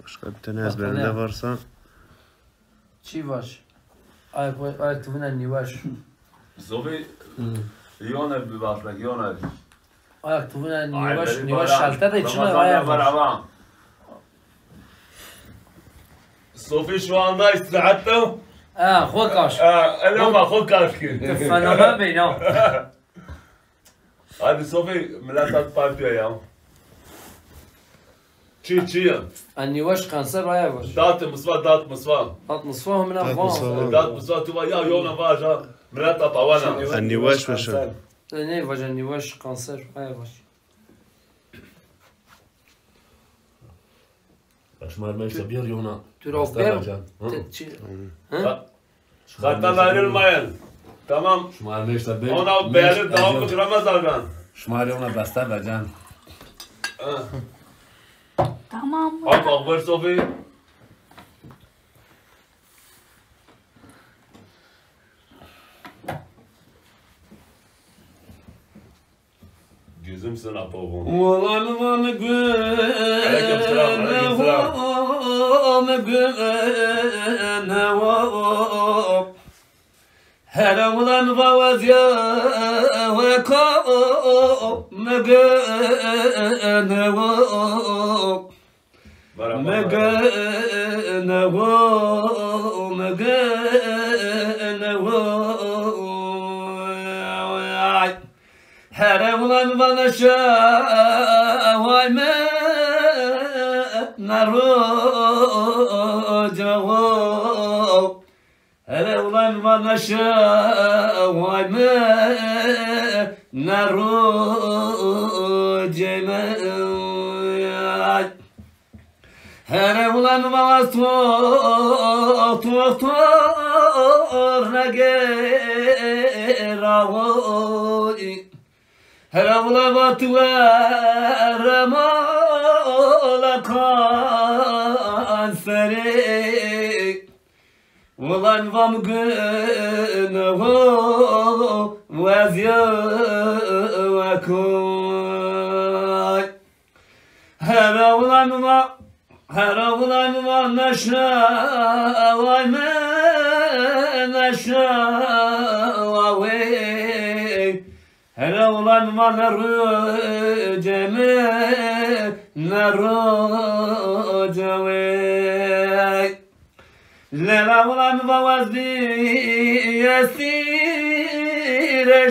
Başka bir tane ezberinde varsa. Çi var? Ayak tüvünen ni var? Sofi, yona bir bakrak, yona. Ayak tüvünen ni var şalta da içine ayak var. Sofi şu anda istirahatte. Khokaş. Ama khokaş ki. Fenomen beyna. Hadi Sofi, melatat partiye ya. Çi. النواش kanser bayağı var. Dat mısva. Dat mısva من أفضل. Dat mısva tuva ya yona vaja. Melatat avana. النواش باشه. Ne var النواش kanser bayağı var. Şmar meşte bir yona. Türofer. Zaten ayrılmayın. Tamam. Şmar meşte bir. Ona beğenir daha kıramaz algan. Şmar yona beste vereceğim. Tamam. Bak akbar Sofi. Gözüm sana pavon. Ulan her ulan vaz ya ve ko megene wo her ulan bana şavayme narocav her ulan bana şavayme narocavay her ulan bana tuğtur negerav her avla batvarama la kanseri ulan vam gönavo vazya vakoy her avlan va naşavay men naşavay her ulan bana rüceme narocavay lela ulan vazdi yesire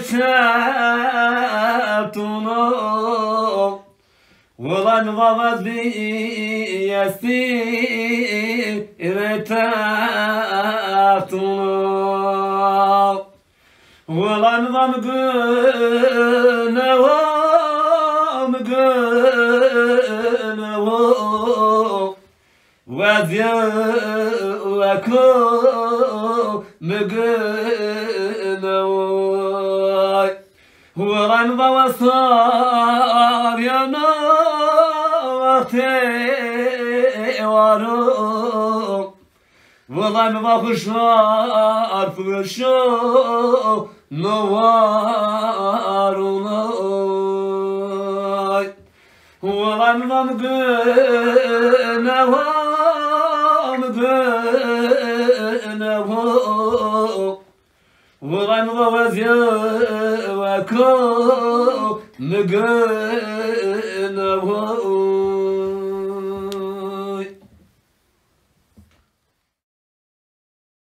şatuno ulan vazdi yesire tatuno ulan vam gönavo vazya vako megönavo ulan vavasar yana vakte varo ulan vakuşlar fışo no var والله ما مقنا ومقنا والله ما وزيا وكو مقنا